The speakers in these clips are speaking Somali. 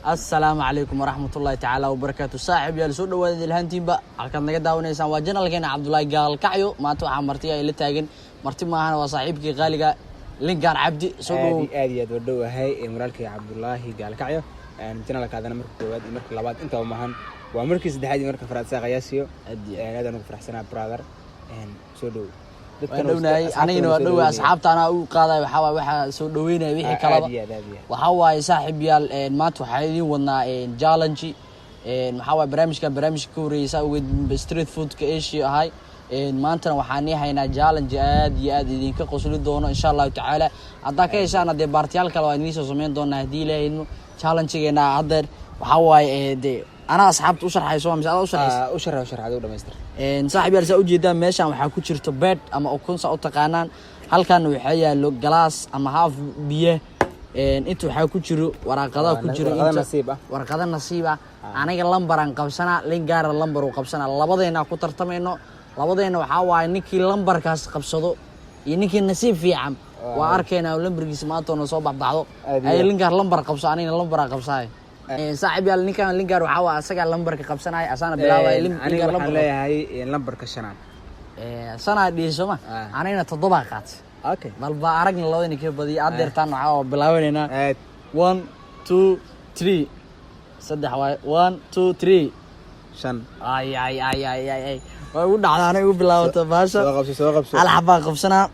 السلام عليكم ورحمة الله تعالى وبركاته. صاحب يا سو dhawaad ilhaantiin ba halkan naga daawaneysaan waa channelkeena Cabdullaahi Gaal Kacyo maanta waxaan martiya ila taagan marti maahan waa saaxiibkii qaaliga Lingaan Cabdi soo dhaw aad iyo aad u dhawahay maralkii Cabdullaahi Gaal Kacyo channelkaadana markii koowaad markii labaad inta u maahan waa markii saddexaad markii afraad saaqayaasiyo aad aan ugu faraxsanaa brother soo dhaw wadawnaay anigana waa dhaw asxaabtana u qaaday waxa soo dhaweynay wixii kala waxa waay saaxiib yaal maanta waxa idin wadnaa challenge waxa waay barnaamijka ku horeeyay ugu street food ka Asia ahay maanta waxaan haynaa challenge aad iyo aad idinka qosli doono insha Allah taala hadda ka heshaan hadii baartiyaal kale waa inii soo sameyn doonaa hadii Ilaahay challenge-geena hadda waxa waay أنا أصحابت أشرح يسوع مش أنا أشرح هذا ودمستر. صاحبي أرسل أوجي ده ماشي أنا حكوا شرط بيت أما أكون سأقطع قانان هل كانوا يحيى لو جلاس أما هاف بيه أنتوا حكوا شرو ورقة كوشرو ورقة نصيبة أنا اللمبر عن قبسنا لينجار اللمبر وقبسنا لبضينا كتر تمينه لبضينا وحاول نيكي اللمبر كاس قبصدو ينيكي النصيب في عم وأركينا اللمبر جسماته نصوب بعضه أي لينجار اللمبر قبسانين اللمبر قبساي صاحب يال ninkan lingaar waxa waa asaga lambarka qabsanay asana bilaaway lingaar lambar leeyahay lambarka shanaad sanad dhiisoma anayna 7 qaat okay bal ba aragna labadii ka badi adeertan waxa bilaaweynaa 1 2 3 saddex waay 1 2 3 shan ay way u dhacdaanay u bilaawto baasha soo qabso hal xabaa qabsanaa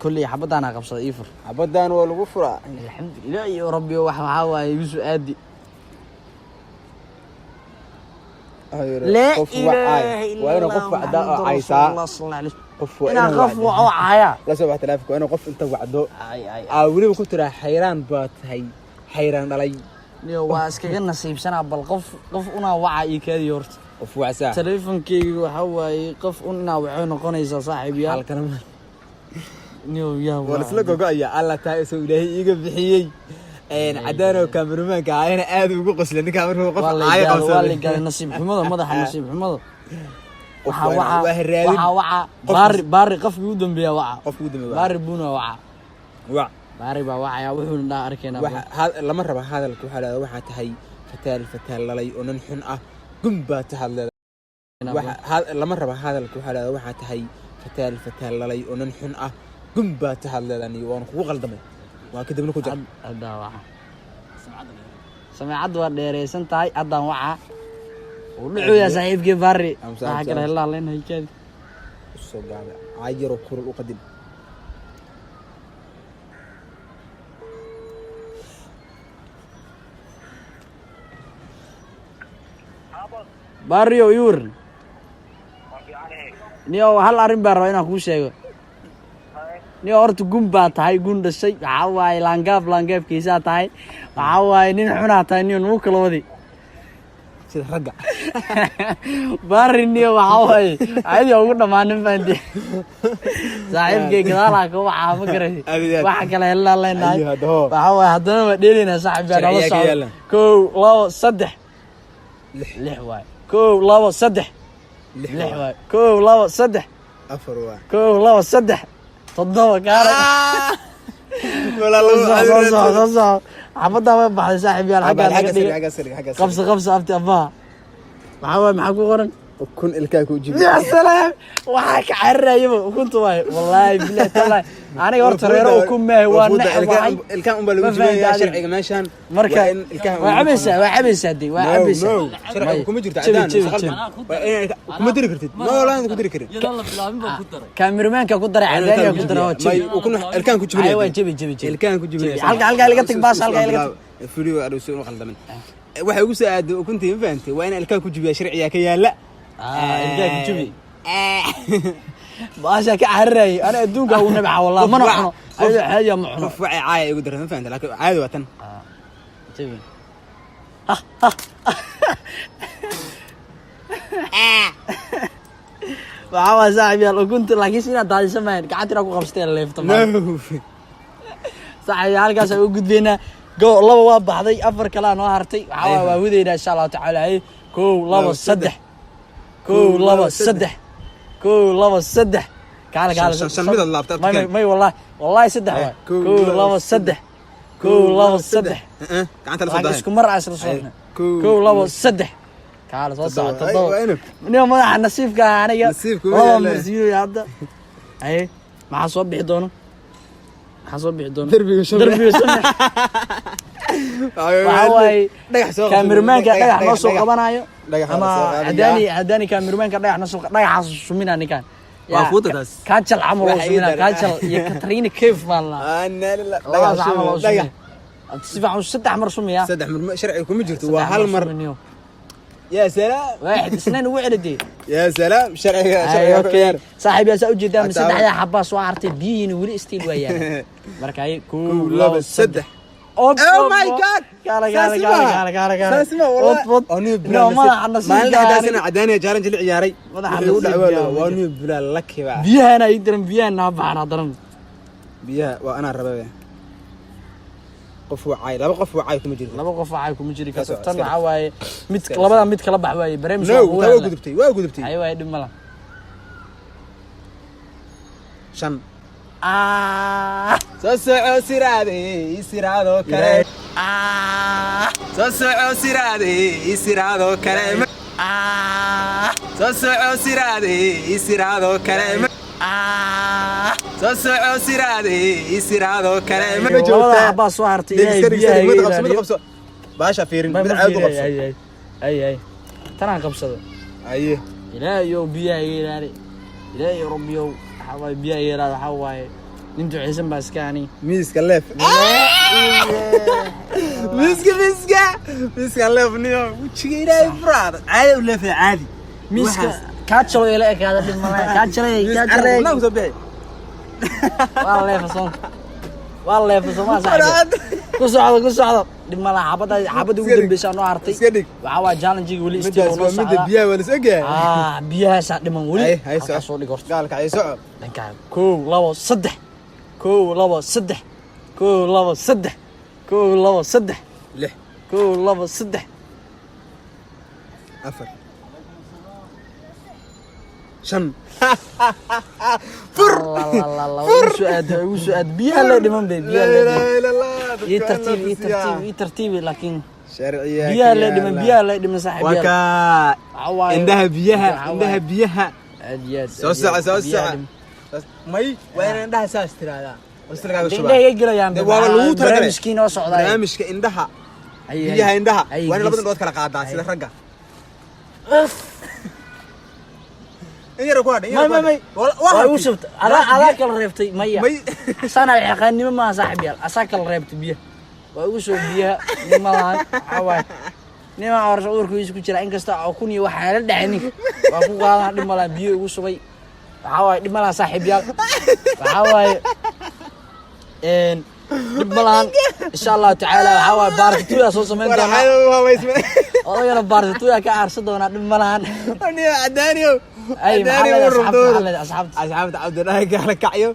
kulli xabadana qabsada ifur xabadan waa lagu furaa alxamdulillah ya rabbi waxa waay yusu aadi لا إله إلا الله قف عداء عيسى قف أنا قف وعايا لا 7000 وأنا قف أنت وعدو ولي ما كنت راح حيران بات هي حيران علي واس كجن نصيب سنة بالقف أنا وعي كذي يورت قف وعسى تلفون كي وحوي قف أنا وعين قنيصة صاحبي على كلام نيو يا ولا فلقوا قايا الله تايس وإلهي يجيب بحيي عدانا وكاميرمان كعينا آدم وقو قسل إنك عمره وقف عايق قسل والله قال نصيب حمضة مضح نصيب حمضة وحا باري قف يودن بيا وعا باري بونا وعا باري با وعا يا وحول لا أركينا هذا لما ربا هذا الكوحة وحا تهي فتال للي وننحن قنبا تهل هذا لما ربا هذا الكوحة وحا تهي فتال للي وننحن قنبا تهل للي ونخو غلدمي وكده بنكو جر هذا وعا سمع عدوى ديريسن تاي أدان وعا ودعو يا صاحبكي باري هكذا الله لين هي كذا الصوت قاعد عاير وكور القدم باريو يور نيو هل أرين بارو هنا كوشة نيو أرت جون باتهاي جون دشي عواي لانجاب كيسا تاي عواي نين حنا تاي نيو نوكل ودي رجع باري نيو عواي عادي أقول ما نفندي صاحب كي كذا لا كوا عافكره واحد كلا هلا الله يناي عواي هذا ما ديرنا صاحب أنا صاحب كو لا صدح لحواي كو لا صدح لحواي كو لا صدح أفروا كو لا صدح تضوى كاره ولا لا صح حبضها ما بعد صاحب يا حاجه قبصه أفتي أباها محاول معكو قرن وكن الكاكو جيب يا سلام وحك عرّي وكنت والله بالله تعالى أنا قرت ريرو وكم ما هو الكام بالوجه يا شرعي ماشان مركا وعبس هدي وعبس شرعي وكم جرت عدان كم دري كرتي ما لا أنت كدري كرتي يلا بلا كاميرمان كقدر عدان كقدر وكن الكام كجيب أيوة جيب الكام كجيب حلقة لقيتك باص حلقة فيديو أروسون وخلدمن waxay ugu soo aado ukuntii ma fahamtay waa in alkaan ku jibiya sharciga ka yaala alkaan ku jibi baasha ka xarray ana adduunka uu nabca wallahi ma noqono haya ma xuno waxay caaya igu daran ma fahamtay laakiin caadi waa tan jibi waa saaxiib yal ukunta laakiin sina daadisamayn gacantira ku qabsatay leefta ma saaxiib halkaas ay u gudbeena go laba waa baxday afar kala noo hartay waxa waa wadayna insha Allah taala ko laba saddex كان شن ميد اللابتوب ما والله صدح كو لو صدح كو لابو صدح gacanta la soo لكن dahay اسكو مرة عشر صوتنا كو كو لابو صدح كعال صوت تضوى. تضوى أيوة، اليوم ما نصيب كان أنا نصيبك والله وين لا. مرسيو يا عبد أي ما حصوب بيحضونه حصوب بيحضونه دربي وشمع. دربي وشمع وحواي dhagax soo كاميرمان كان دغح نو سو قبanayo dhagax ama hadani كاميرمان كان دغح نو سو دغح سومينا نكان waa fuudadaas كاجل عمل waxay سومينا yidhahdeen. كاجل يا كاترين كيف والله ana la dhagax dhagax عمل dhagax سومينا تسمع صدح مر سوميا saddex mar sharci kuma jirto waa hal mar يا سلام واحد اثنين وعدي يا سلام شرعي اي اوكي شرعي صاحب يا سوجي دام أنت صدح يا حباس وعرتي بيين ولي استيل وياه مركاي كول لابس صدح اوه ماي جاد قال ساسمه والله نو ما نصيب ما لها سنه عدانيه جارنج العياري وانو بلا لك بقى بيها انا يدرم بيها انا بعنا ضرم بيها وانا ربابه qof wacay laba qof wacay kuma jiro laba qof waxay kuma jiri karto tan waxa waaye mid labada mid kala bax waaye barnaamij waa gudubtay ay waaye dhimala shan soo soco siraado kale soo soco siraado kale soo soco siraado kale soo soco siraado kale ma joogta حبا soo hartay ilaahay qabso baasha fiirin mid aad u qabso ay tan qabsado ay ilaahay oo biyaha ilaali ilaahay rabbiyo waxa biyaha ilaali waxa waaye nin duceysan baa iskaani miiska leef miiska leef niyo wajiga ilaahay furaad caadi u leef caadi miiska kaajalo ila ekaada dhimala kaajalay naa soo bixi waa leefso ma saaxiib ku socdo dhimala xabada ugu dambeysay noo hartay iska dhig waxa waa challenge wali istiil noo socda biyaha wala soo gaay biyaha sa dhiman wali hay soo dhig horta gaalka ay soco dhanka 1 2 3 1 2 3 1 2 3 1 2 3 lix 1 2 3 afar shan fur وسؤال بيها لا دمان بيها لا يترتيب لكن شرعيه بيها لا دمان صاحب وكا عندها بيها عاديات سو ساعه ماي وين عندها ساس ترادا وسرقا شباب ده يجليان waa lagu talagalay مسكين oo socday barnaamijka indhaha biyaha indhaha waa labada dood kala qaadaa sida ragga يا ركواد يا ما والله وشفت على كل ريبتي مية سنة حقاني ما صاحب يال أساكل ريبت بيه وأوسو بيه نمالان عواي نما أرش أورك يسكو جرا إنك استا أكوني وحالة دعني وأكون قال نمالان بيه أوسو بي عواي نمالان صاحب يال عواي إن نمالان إن شاء الله تعالى عواي بارتو يا صوص من دنا والله يا بارتو يا كأرصد وانا نمالان أنا عدانيو أي محل أصحاب عبد الله قال كعيو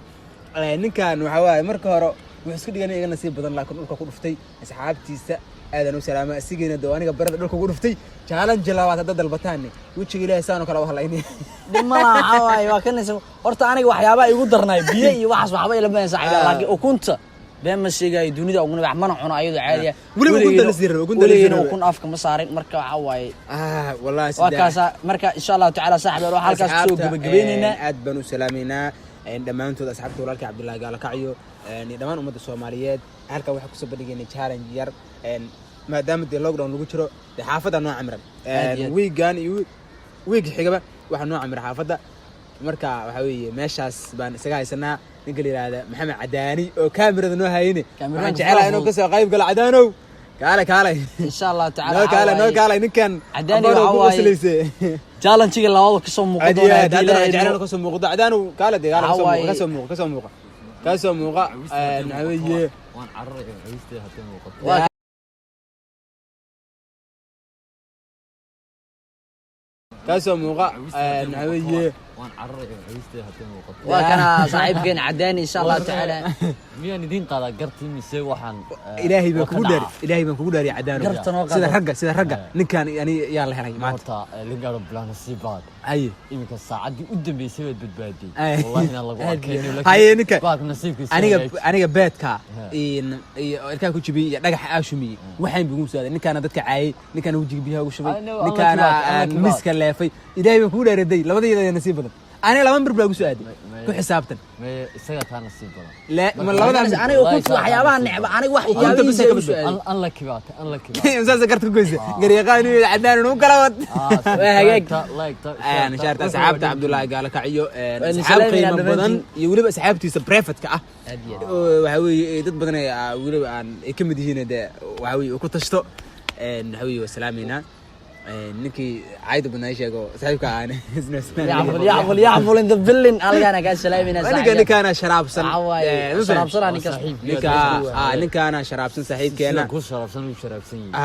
ninkan waxa waaye marka hore wuxuu isku dhigay inay nasiib badan laakiin dhulka ku dhuftay asxaabtiisa aadan u salaama asigeena dooniga barada dhulka ku dhuftay challenge labaad dad dalbataan wajiga ilaahay saan kala wahlayni dhimala waxa waaye waa kanaysa horta aniga waxyaabo igu darnay biyo iyo waxaas waxba ila baan saaxiib laakiin ukunta been ma sheegay dunida ugu wax mana cuno ayadu caadi ah waligeena ukun afka ma saarin marka waxa waaye wallahi waa kaasa marka insha Allah taala saaxiib waxa halkaas soo gabagabeynayna aad baan u salaameynaa dhamaantood asxaabta walaalka Cabdullaahi Gaala Kacyo dhamaan ummadda Soomaaliyeed halka waxa ku soo bandhigay challenge yar maadaama de lockdown lagu jiro de xaafada noo camran weegan iyo week xigaba waxa noo camran xaafada marka waxa weeye meeshaas baan isaga haysanaa ninka la yiraahdo Maxamed Cadaani oo kaamirada noo hayne waxaan jecelahay inuu ka soo qayb galo Cadaanow kaale insha Allah taala noo kaale ninkan Cadaani waxa waaye challenge labaad ka soo muuqdo ka soo muuqdo Cadaanow kaale ka soo muuqdo waxa weeye waan carray ciistay hataa muuqato كاسو موقع نحويه وان عرّي عيستي هتم وقت وكان صاحبكين عداني إن شاء الله تعالى ميان دين قادا قرتي ميسي وحن إلهي بكودر إلهي بكودر يا عدانو قرتنا سيدا رقة نكان يعني يلا هني ما horta lingaaro blaan nasiibaad أي iminka saacadii u dambeysay baad badbaadiyay wallahi in lagu arkay هاي نك baad nasiibkiisa aniga beedka in ilka ku jibi dhagax aashumi waxaan bigu saaday ninkaana dadka caayay ninkaana wajiga biyaha ugu shubay ninkaana miska leefay ilaahay baan ku dheeraday labadayda nasiib badan aniga laba bir baa ugu saaday ku xisaabtan isaga taa nasiib badan la ma labada aniga ku waxyaabaha necba aniga wax an la kibaata insaas karta ku goysay gariiqaan iyo cadaan uu kala wad aan shaarta asxaabta Abdullahi gaala kaciyo asxaab qiimo badan iyo waliba asxaabtiisa private ka ah waxa weeye dad badan ay waliba aan ka mid yihiin waxa weeye ku tashto waxa weeye salaamina ninkii caayda badnaa sheego saaxiibka aan يعفل in the villain algana ka salaamina ninkaana sharaabsan sharaabsan ninkaana sharaabsan saaxiibkeena ku sharaabsan